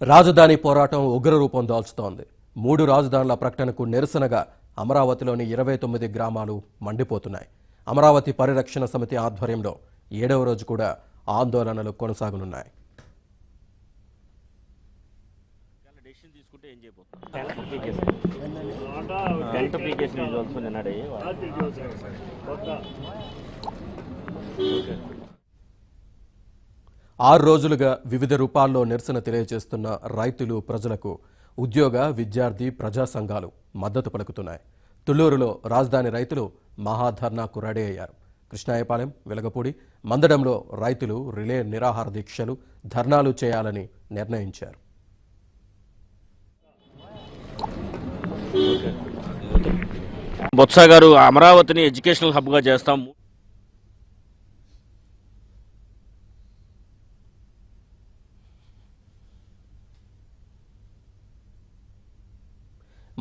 రాజధాని పోరాటం ఉగ్ర రూపం దాల్చుతోంది. 3 రాజధానుల ప్రకటనకు నిరసనగా అమరావతిలోని 29 గ్రామాలు మండిపోతున్నాయి. అమరావతి పరిరక్షణ సమితి ఆధ్వర్యంలో 7వ రోజు కూడా ఆందోళనలు కొనసాగనున్నాయి. ఆరు రోజులుగా వివిధ రూపాల్లో నిరసన తెలియజేస్తున్న రైతులు, ప్రజలకు ఉద్యోగ, విద్యార్థి, ప్రజా సంఘాలు మద్దతు పలుకుతున్నాయి. తుళ్లూరులో రాజధాని రైతులు మహాధర్నాకు రెడీ అయ్యారు. కృష్ణాయపాలెం, వెలగపూడి, మందడంలో రైతులు రిలే నిరాహార దీక్షలు, ధర్నాలు చేయాలని నిర్ణయించారు. బొత్స గారు, అమరావతిని ఎడ్యుకేషనల్ హబ్గా చేస్తాం.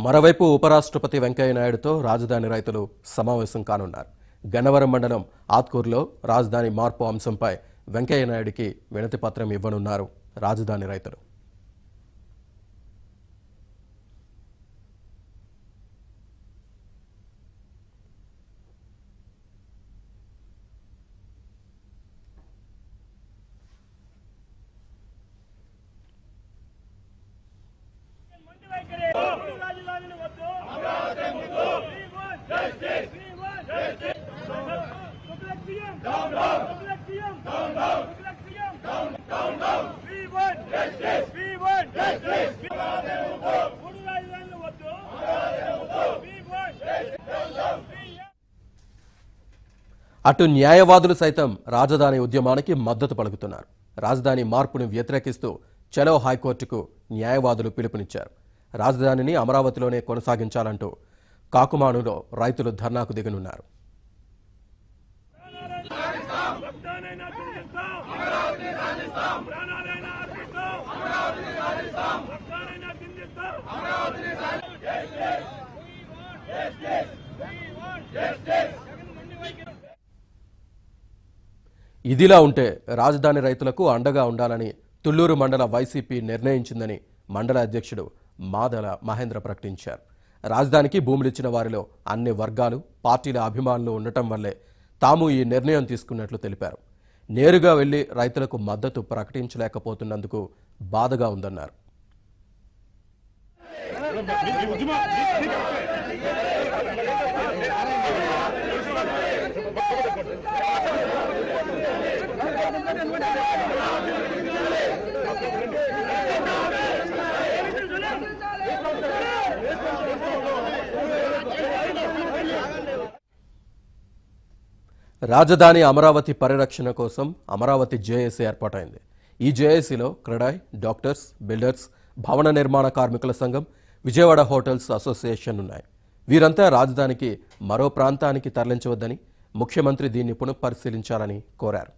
మరోవైపు ఉపరాష్ట్రపతి వెంకయ్యనాయుడుతో రాజధాని రైతులు సమావేశం కానున్నారు. గన్నవరం మండలం ఆత్కూరులో రాజధాని మార్పు అంశంపై వెంకయ్యనాయుడికి వినతి పత్రం ఇవ్వనున్నారు రాజధాని రైతులు. అటు న్యాయవాదులు సైతం రాజధాని ఉద్యమానికి మద్దతు పలుకుతున్నారు. రాజధాని మార్పును వ్యతిరేకిస్తూ చలో హైకోర్టుకు న్యాయవాదులు పిలుపునిచ్చారు. రాజధానిని అమరావతిలోనే కొనసాగించాలంటూ కాకుమానులో రైతులు ధర్నాకు దిగనున్నారు. ఇదిలా ఉంటే రాజధాని రైతులకు అండగా ఉండాలని తుళ్లూరు మండల వైసీపీ నిర్ణయించిందని మండల అధ్యక్షుడు మాదల మహేంద్ర ప్రకటించారు. రాజధానికి భూములిచ్చిన వారిలో అన్ని వర్గాలు, పార్టీల అభిమానులు ఉండటం వల్లే తాము ఈ నిర్ణయం తీసుకున్నట్లు తెలిపారు. నేరుగా వెళ్లి రైతులకు మద్దతు ప్రకటించలేకపోతున్నందుకు బాధగా ఉందన్నారు. రాజధాని అమరావతి పరిరక్షణ కోసం అమరావతి జేఏసీ ఏర్పాటైంది. ఈ జేఏసీలో క్రెడాయ్, డాక్టర్స్, బిల్డర్స్, భవన నిర్మాణ కార్మికుల సంఘం, విజయవాడ హోటల్స్ అసోసియేషన్ ఉన్నాయి. వీరంతా రాజధానికి మరో ప్రాంతానికి తరలించవద్దని, ముఖ్యమంత్రి దీన్ని పునఃపరిశీలించాలని కోరారు.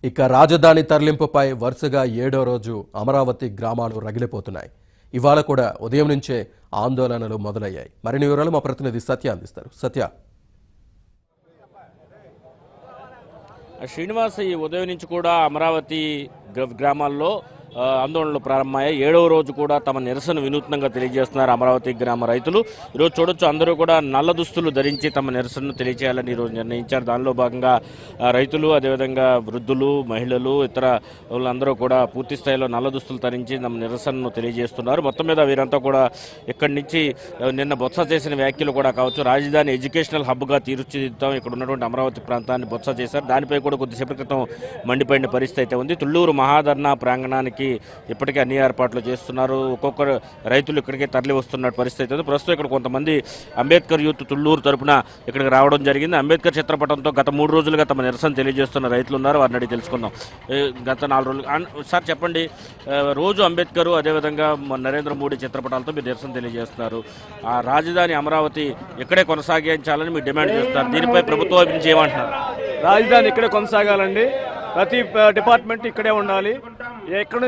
ఇక రాజధాని తరలింపుపై వరుసగా 7వ రోజు అమరావతి గ్రామాలు రగిలిపోతున్నాయి. ఇవాళ కూడా ఉదయం నుంచే ఆందోళనలు మొదలయ్యాయి. మరిన్ని వివరాలు మా ప్రతినిధి సత్య అందిస్తారు. సత్య. శ్రీనివాస్, ఈ ఉదయం నుంచి కూడా అమరావతి గ్రామాల్లో ఆందోళనలు ప్రారంభమయ్యాయి. 7వ రోజు కూడా తమ నిరసన వినూత్నంగా తెలియజేస్తున్నారు అమరావతి గ్రామ రైతులు. ఈరోజు చూడొచ్చు, అందరూ కూడా నల్ల దుస్తులు ధరించి తమ నిరసనను తెలియజేయాలని ఈరోజు నిర్ణయించారు. దానిలో భాగంగా రైతులు, అదేవిధంగా వృద్ధులు, మహిళలు, ఇతర వాళ్ళందరూ కూడా పూర్తి స్థాయిలో నల్ల దుస్తులు ధరించి తమ నిరసనను తెలియజేస్తున్నారు. మొత్తం మీద వీరంతా కూడా ఇక్కడి నుంచి నిన్న బొత్స చేసిన వ్యాఖ్యలు కూడా కావచ్చు, రాజధాని ఎడ్యుకేషనల్ హబ్గా తీర్చిదిద్దాం ఇక్కడ ఉన్నటువంటి అమరావతి ప్రాంతాన్ని బొత్స చేశారు. దానిపై కూడా కొద్దిసేపటి క్రితం మండిపోయిన పరిస్థితి అయితే ఉంది. తుళ్లూరు మహాధర్నా ప్రాంగణానికి రాజధానికి ఇప్పటికే అన్ని ఏర్పాట్లు చేస్తున్నారు. ఒక్కొక్కరు రైతులు ఇక్కడికే తరలి వస్తున్న పరిస్థితి ఉంది. ప్రస్తుతం ఇక్కడ కొంతమంది అంబేద్కర్ యూత్ తుళ్ళూరు తరపున ఇక్కడికి రావడం జరిగింది. అంబేద్కర్ చిత్రపటంతో గత 3 రోజులుగా తమ నిరసన తెలియజేస్తున్న రైతులు ఉన్నారు. వారిని అడిగి తెలుసుకుందాం. గత 4 రోజులు సార్ చెప్పండి, రోజు అంబేద్కర్ అదేవిధంగా నరేంద్ర మోడీ చిత్రపటాలతో మీరు నిరసన తెలియజేస్తున్నారు. ఆ రాజధాని అమరావతి ఇక్కడే కొనసాగించాలని మీరు డిమాండ్ చేస్తున్నారు. దీనిపై ప్రభుత్వం నుంచి ఏమంటున్నారు? రాజధాని ఇక్కడే కొనసాగాలండి. ప్రతి డిపార్ట్మెంట్ ఇక్కడే ఉండాలి. ఎక్కడ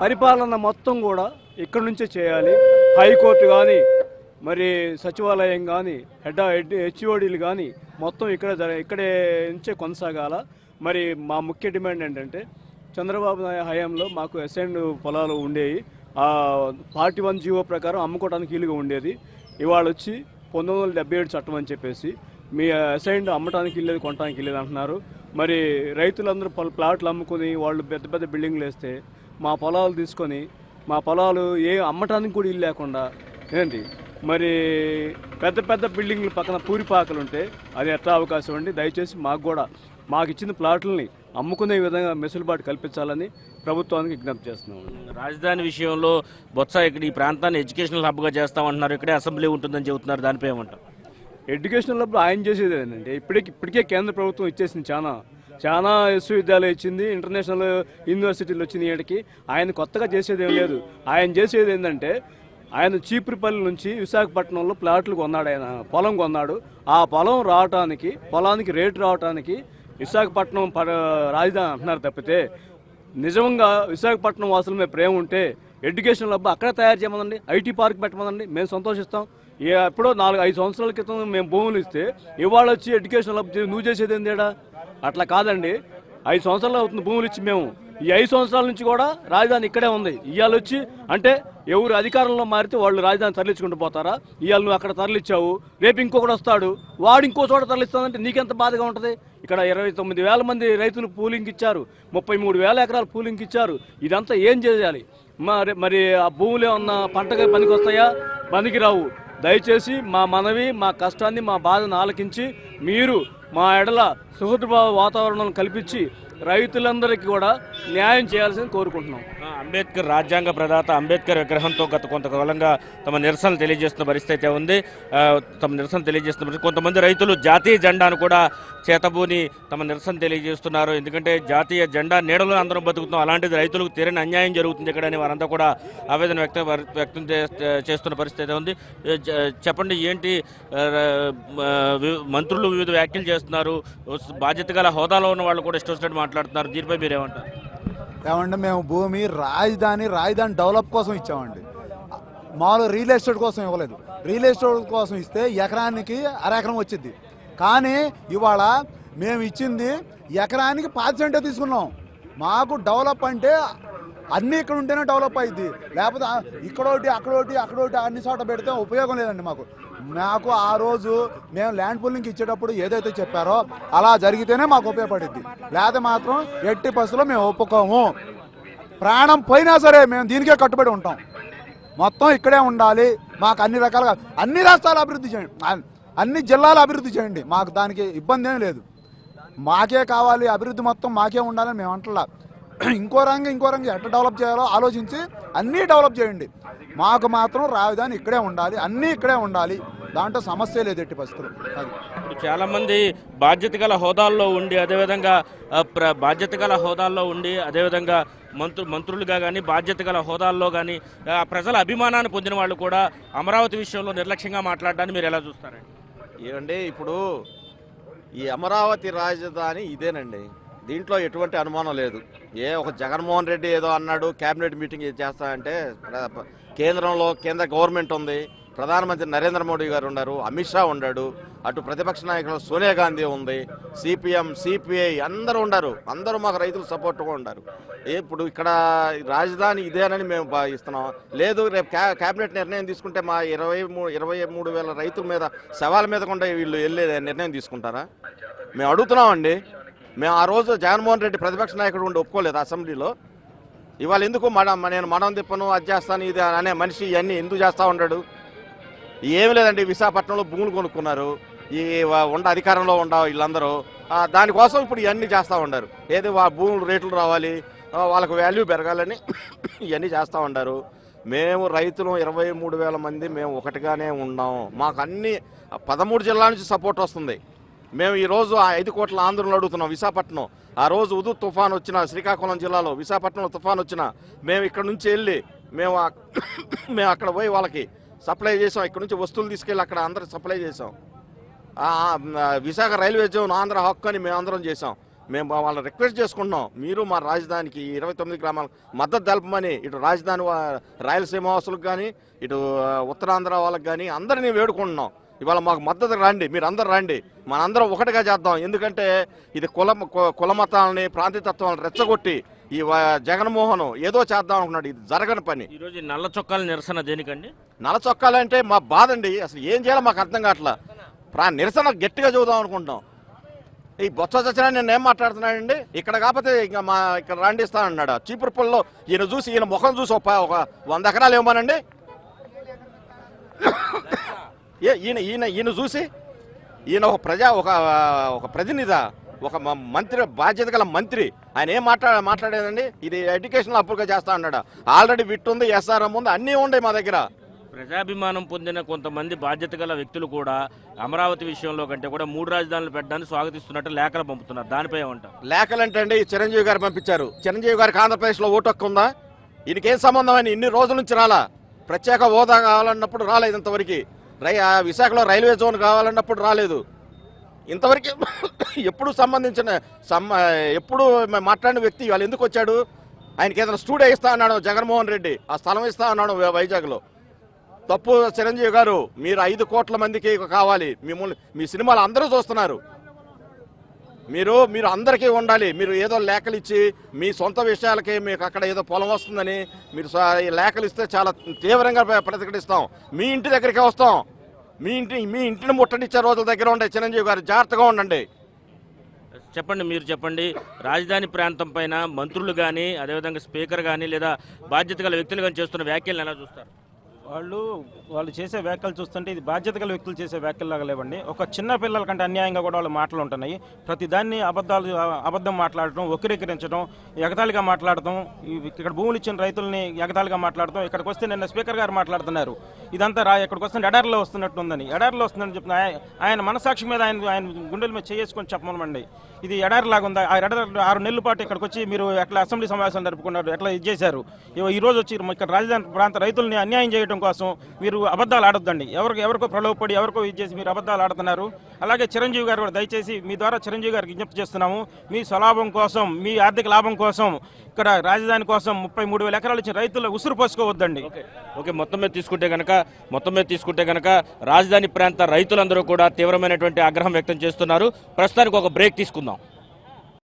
పరిపాలన మొత్తం కూడా ఇక్కడి నుంచే చేయాలి. హైకోర్టు కానీ, మరి సచివాలయం కానీ, హెచ్ఓడీలు కానీ మొత్తం ఇక్కడే నుంచే కొనసాగాల. మరి మా ముఖ్య డిమాండ్ ఏంటంటే, చంద్రబాబు నాయుడు హయాంలో మాకు అసైన్డ్ పొలాలు ఉండేవి. 41 జీవో ప్రకారం అమ్ముకోవడానికి వీలుగా ఉండేది. ఇవాళ వచ్చి 1977 చట్టం అని చెప్పేసి మీ అసైన్డ్ అమ్మటానికి వెళ్ళేది, కొనడానికి వెళ్ళేది అంటున్నారు. మరి రైతులందరూ ప్లాట్లు అమ్ముకొని వాళ్ళు పెద్ద పెద్ద బిల్డింగ్లు వేస్తే మా పొలాలు తీసుకొని మా పొలాలు అమ్మటానికి కూడా ఇల్లు లేకుండా ఏంటి మరి పెద్ద పెద్ద బిల్డింగ్ల పక్కన పూరిపాకలు ఉంటే అది ఎట్లా అవకాశం అండి? దయచేసి మాకు ఇచ్చిన ప్లాట్లని అమ్ముకునే విధంగా వెసులుబాటు కల్పించాలని ప్రభుత్వానికి విజ్ఞప్తి చేస్తున్నాం. రాజధాని విషయంలో బొత్స ఇక్కడ ఈ ప్రాంతాన్ని ఎడ్యుకేషనల్ హబ్గా చేస్తామంటున్నారు. ఇక్కడే అసెంబ్లీ ఉంటుందని చెబుతున్నారు. దానిపై ఏమంటారు? ఎడ్యుకేషనల్ హబ్ ఆయన చేసేది ఏంటంటే ఇప్పటికే కేంద్ర ప్రభుత్వం ఇచ్చేసింది. చాలా విశ్వవిద్యాలయం ఇచ్చింది, ఇంటర్నేషనల్ యూనివర్సిటీలు వచ్చినాయి. ఈయనకి ఆయన కొత్తగా చేసేది ఏం లేదు. ఆయన చేసేది ఏంటంటే ఆయన చీపురుపల్లి నుంచి విశాఖపట్నంలో ప్లాట్లు కొన్నాడు, ఆయన పొలం కొన్నాడు. ఆ పొలానికి రేటు రావడానికి విశాఖపట్నం రాజధాని అంటున్నారు తప్పితే నిజంగా విశాఖపట్నం వాసుల మీద ప్రేమ ఉంటే ఎడ్యుకేషన్ హబ్ అక్కడ తయారు చేయమనండి, ఐటీ పార్క్ పెట్టమనండి, మేము సంతోషిస్తాం. ఎప్పుడో 4-5 సంవత్సరాల క్రితం మేము భూములు ఇస్తే ఇవాళ వచ్చి ఎడ్యుకేషన్ హబ్ నువ్వు చేసేది ఏందేడా? అట్లా కాదండి. 5 సంవత్సరాలు అవుతుంది భూములు ఇచ్చి మేము. ఈ 5 సంవత్సరాల నుంచి కూడా రాజధాని ఇక్కడే ఉంది. ఇవాళ వచ్చి అంటే ఎవరు అధికారంలో మారితే వాళ్ళు రాజధాని తరలించుకుంటూ పోతారా? ఇవాళ నువ్వు అక్కడ తరలిచ్చావు, రేపు ఇంకొకటి వస్తాడు, వాడు ఇంకో చోట తరలిస్తానంటే నీకెంత బాధగా ఉంటుంది? ఇక్కడ 29,000 మంది రైతులు పూలింగ్ ఇచ్చారు, 33,000 ఎకరాలు పూలింగ్ ఇచ్చారు. ఇదంతా ఏం చేయాలి? మరి ఆ భూములు ఏమన్నా పంటగా పనికి వస్తాయా? పనికి రావు. దయచేసి మా మనవి, మా కష్టాన్ని, మా బాధను ఆలకించి మీరు మా ఎడల సుహృద్భావ వాతావరణం కల్పించి రైతులందరికీ కూడా న్యాయం చేయాల్సింది కోరుకుంటున్నాం. అంబేద్కర్ రాజ్యాంగ ప్రదాత అంబేద్కర్ విగ్రహంతో గత కొంతకాలంగా తమ నిరసనలు తెలియజేస్తున్న పరిస్థితి ఉంది. తమ నిరసన తెలియజేస్తున్న కొంతమంది రైతులు జాతీయ జెండాను కూడా చేతబూని తమ నిరసన తెలియజేస్తున్నారు. ఎందుకంటే జాతీయ జెండా నీడలో అందరం బతుకుతున్నాం, అలాంటిది రైతులకు తీరని అన్యాయం జరుగుతుంది ఇక్కడ అని వారంతా కూడా ఆవేదన వ్యక్తం చేస్తున్న పరిస్థితి ఉంది. చెప్పండి, ఏంటి మంత్రులు వివిధ వ్యాఖ్యలు చేస్తున్నారు, బాధ్యత గల హోదాలో ఉన్న వాళ్ళు కూడా ఇష్టం వచ్చినట్టు మాట్లాడుతున్నారు. దీనిపై మీరేమంటారు? ఏమంటే మేము భూమి రాజధాని డెవలప్ కోసం ఇచ్చామండి. మామూలు రియల్ ఎస్టేట్ కోసం ఇవ్వలేదు. రియల్ ఎస్టేట్ కోసం ఇస్తే ఎకరానికి అరెకరం వచ్చింది. కానీ ఇవాళ మేము ఇచ్చింది ఎకరానికి 10 సెంటే తీసుకున్నాం. మాకు డెవలప్ అంటే అన్నీ ఇక్కడ ఉంటేనే డెవలప్ అయింది. లేకపోతే ఇక్కడోటి అక్కడోటి అన్ని చోట పెడితే ఉపయోగం లేదండి. మాకు ఆ రోజు మేము ల్యాండ్ పూలింగ్కి ఇచ్చేటప్పుడు ఏదైతే చెప్పారో అలా జరిగితేనే మాకు ఉపయోగపడింది. లేకపోతే మాత్రం ఎట్టి పరిస్థితుల్లో మేము ఒప్పుకోము. ప్రాణం పోయినా సరే మేము దీనికే కట్టుబడి ఉంటాం. మొత్తం ఇక్కడే ఉండాలి. మాకు అన్ని రకాలుగా అన్ని రాష్ట్రాలు అభివృద్ధి చేయండి, అన్ని జిల్లాలు అభివృద్ధి చేయండి, మాకు దానికి ఇబ్బంది ఏం లేదు. మాకే కావాలి, అభివృద్ధి మొత్తం మాకే ఉండాలని మేము అంటలా. ఇంకో రంగం ఎట్లా డెవలప్ చేయాలో ఆలోచించి అన్నీ డెవలప్ చేయండి. మాకు మాత్రం రాజధాని ఇక్కడే ఉండాలి, అన్నీ ఇక్కడే ఉండాలి, దాంట్లో సమస్య లేదు ఎట్టి పరిస్థితులు. అది చాలా మంది బాధ్యత గల హోదాల్లో ఉండి అదేవిధంగా మంత్రులుగా కానీ బాధ్యత గల హోదాల్లో కానీ ప్రజల అభిమానాన్ని పొందిన వాళ్ళు కూడా అమరావతి విషయంలో నిర్లక్ష్యంగా మాట్లాడడాన్ని మీరు ఎలా చూస్తారండి? ఏమండి, ఇప్పుడు ఈ అమరావతి రాజధాని ఇదేనండి, దీంట్లో ఎటువంటి అనుమానం లేదు. ఒక జగన్మోహన్ రెడ్డి ఏదో అన్నాడు, క్యాబినెట్ మీటింగ్ చేస్తానంటే కేంద్ర గవర్నమెంట్ ఉంది, ప్రధానమంత్రి నరేంద్ర మోడీ గారు ఉన్నారు, అమిత్ షా ఉన్నాడు, అటు ప్రతిపక్ష నాయకులు సోనియా గాంధీ ఉంది, సిపిఎం సిపిఐ అందరూ ఉన్నారు. అందరూ మాకు రైతులు సపోర్ట్గా ఉన్నారు. ఇప్పుడు ఇక్కడ రాజధాని ఇదేనని మేము భావిస్తున్నాం. లేదు, రేపు క్యాబినెట్ నిర్ణయం తీసుకుంటే మా 23,000 రైతుల మీద సవాల మీద కూడా వీళ్ళు వెళ్ళే నిర్ణయం తీసుకుంటారా? మేము అడుగుతున్నామండి. మేము ఆ రోజు జగన్మోహన్ రెడ్డి ప్రతిపక్ష నాయకుడు ఉండి ఒప్పుకోలేదు అసెంబ్లీలో. ఇవాళ ఎందుకు నేను మనం తిప్పను, అది చేస్తాను, ఇది అనే మనిషి ఇవన్నీ ఎందుకు చేస్తూ ఉన్నాడు? ఏమి లేదండి, విశాఖపట్నంలో భూములు కొనుక్కున్నారు, ఈ అధికారంలో వీళ్ళందరూ దానికోసం ఇప్పుడు ఇవన్నీ చేస్తూ ఉన్నారు. ఏది భూములు రేట్లు రావాలి, వాళ్ళకు వాల్యూ పెరగాలని ఇవన్నీ చేస్తూ ఉంటారు. మేము రైతులు 23,000 మంది మేము ఒకటిగానే ఉన్నాం. మాకు అన్ని 13 జిల్లాల నుంచి సపోర్ట్ వస్తుంది. మేము ఈరోజు 5 కోట్ల ఆంధ్రులను అడుగుతున్నాం. విశాఖపట్నం ఆ రోజు ఉదు తుఫాన్ వచ్చిన, శ్రీకాకుళం జిల్లాలో విశాఖపట్నంలో తుఫాన్ వచ్చిన మేము ఇక్కడ నుంచి వెళ్ళి మేము అక్కడ పోయి వాళ్ళకి సప్లై చేసాం. ఇక్కడ నుంచి వస్తువులు తీసుకెళ్ళి అక్కడ అందరికి సప్లై చేసాం. విశాఖ రైల్వే జోన్ ఆంధ్ర హక్కు అని మేము అందరం చేసాం. మేము వాళ్ళని రిక్వెస్ట్ చేసుకుంటున్నాం, మీరు మా రాజధానికి 29 గ్రామాలకు మద్దతు తెలపమని. ఇటు రాజధాని రాయలసీమ వాసులకు కానీ, ఇటు ఉత్తరాంధ్ర వాళ్ళకి కానీ అందరినీ వేడుకుంటున్నాం. ఇవాళ మాకు మద్దతు రండి, మీరు అందరు రండి, మనందరం ఒకటిగా చేద్దాం. ఎందుకంటే ఇది కుల మతాలని, ప్రాంతీయతత్వాలను రెచ్చగొట్టి ఈ జగన్మోహన్ ఏదో చేద్దాం అనుకున్నాడు. ఇది జరగని పని. ఈరోజు నల్ల చొక్కాల నిరసన దేనికండి? నల్ల చొక్కాలంటే మా బాధ అండి. అసలు ఏం చేయాలో మాకు అర్థం కావట్లా. నిరసన గట్టిగా చూద్దాం అనుకుంటాం. ఈ బొత్స సత్యనారాయణ నేను ఏం మాట్లాడుతున్నాడండి, ఇక్కడ కాకపోతే ఇంకా ఇక్కడ రాండిస్తానన్నాడు. చీపురుపల్లిలో ఈయన చూసి, ఈయన ముఖం చూసి ఒక 100 ఎకరాలు ఇవ్వమనండి. ఈయన చూసి, ఈయన ఒక ప్రతినిధి, ఒక మంత్రి, బాధ్యత గల మంత్రి, ఆయన ఏం మాట్లాడేదండి. ఇది ఎడ్యుకేషన్లో అప్పుడుగా చేస్తా అన్నాడు. ఆల్రెడీ విట్ ఉంది, ఎస్ఆర్ఎం ఉంది, అన్నీ ఉన్నాయి మా దగ్గర. ప్రజాభిమానం పొందిన కొంతమంది బాధ్యత గల వ్యక్తులు కూడా అమరావతి విషయంలో కంటే కూడా 3 రాజధానులు పెట్టడానికి స్వాగతిస్తున్నట్టు లేఖలు పంపుతున్నారు. దానిపై ఏమంటారు? లేఖలు అంటే అండి చిరంజీవి గారు పంపించారు. చిరంజీవి గారికి ఆంధ్రప్రదేశ్లో ఓటు హక్కు ఉందా? ఈయనకేం సంబంధం అని ఇన్ని రోజుల నుంచి రాలా. ప్రత్యేక హోదా కావాలన్నప్పుడు రాలేదు ఇంతవరకు. విశాఖలో రైల్వే జోన్ కావాలన్నప్పుడు రాలేదు ఇంతవరకు. ఎప్పుడు ఎప్పుడు మాట్లాడిన వ్యక్తి వాళ్ళు ఎందుకు వచ్చాడు? ఆయనకి ఏదైనా స్టూడియో ఇస్తా అన్నాడు జగన్మోహన్ రెడ్డి, ఆ స్థలం ఇస్తా అన్నాడు వైజాగ్లో. తప్పు చిరంజీవి గారు, మీరు 5 కోట్ల మందికి కావాలి. మీ సినిమాలు అందరూ చూస్తున్నారు. మీరు అందరికీ ఉండాలి. మీరు ఏదో లేఖలు ఇచ్చి మీ సొంత విషయాలకి మీకు అక్కడ ఏదో పొలం వస్తుందని మీరు లేఖలు ఇస్తే చాలా తీవ్రంగా ప్రతిఘటిస్తాం. మీ ఇంటి దగ్గరికి వస్తాం. మీ ఇంటిని ముట్టడిచ్చే రోజుల దగ్గర ఉండే చిరంజీవి గారు, జాగ్రత్తగా ఉండండి. చెప్పండి, మీరు చెప్పండి. రాజధాని ప్రాంతం పైన మంత్రులు కానీ, అదేవిధంగా స్పీకర్ కానీ, లేదా బాధ్యత గల వ్యక్తులు కానీ చేస్తున్న వ్యాఖ్యలను ఎలా చూస్తారు? వాళ్ళు చేసే వ్యాఖ్యలు చూస్తుంటే ఇది బాధ్యత గల వ్యక్తులు చేసే వ్యాఖ్యలాగా లేవండి. ఒక చిన్న పిల్లల కంటే అన్యాయంగా కూడా వాళ్ళ మాటలు ఉంటున్నాయి. ప్రతి దాన్ని అబద్ధం మాట్లాడటం, వక్రీకరించడం, ఎగతాళిగా మాట్లాడటం, ఇక్కడ భూములు ఇచ్చిన రైతుల్ని ఎగతాళిగా మాట్లాడటం. ఇక్కడికి వస్తే నిన్న స్పీకర్ గారు మాట్లాడుతున్నారు, ఇదంతా ఇక్కడికి వస్తే ఎడారిలో వస్తున్నట్టుందని. ఎడారిలో వస్తుందని చెప్తున్నా. ఆయన మనసాక్షి మీద ఆయన గుండెల మీద చేసుకొని చెప్పమనండి. ఇది ఎడారిలాగా ఉందా? ఆ ఎడారి 6 నెలల పాటు ఇక్కడికి వచ్చి మీరు ఎట్లా అసెంబ్లీ సమావేశం జరుపుకున్నారు, ఎట్లా ఇది చేశారు? ఈ రోజు వచ్చి ఇక్కడ రాజధాని ప్రాంత రైతుల్ని అన్యాయం చేయడం కోసం మీరు అబద్ధాలు ఆడొద్దండి. ఎవరికో ప్రలోభపడి ఎవరికో ఇది చేసి మీరు అబద్ధాలు ఆడుతున్నారు. అలాగే చిరంజీవి గారు కూడా దయచేసి మీ ద్వారా చిరంజీవి గారికి విజ్ఞప్తి చేస్తున్నాము, మీ స్వలాభం కోసం, మీ ఆర్థిక లాభం కోసం ఇక్కడ రాజధాని కోసం 33,000 ఎకరాలు ఇచ్చిన రైతులు ఉసురు పోసుకోవద్దండి. ఓకే, మొత్తం మీద తీసుకుంటే కనుక రాజధాని ప్రాంత రైతులందరూ కూడా తీవ్రమైనటువంటి ఆగ్రహం వ్యక్తం చేస్తున్నారు. ప్రస్తుతానికి ఒక బ్రేక్ తీసుకుందాం.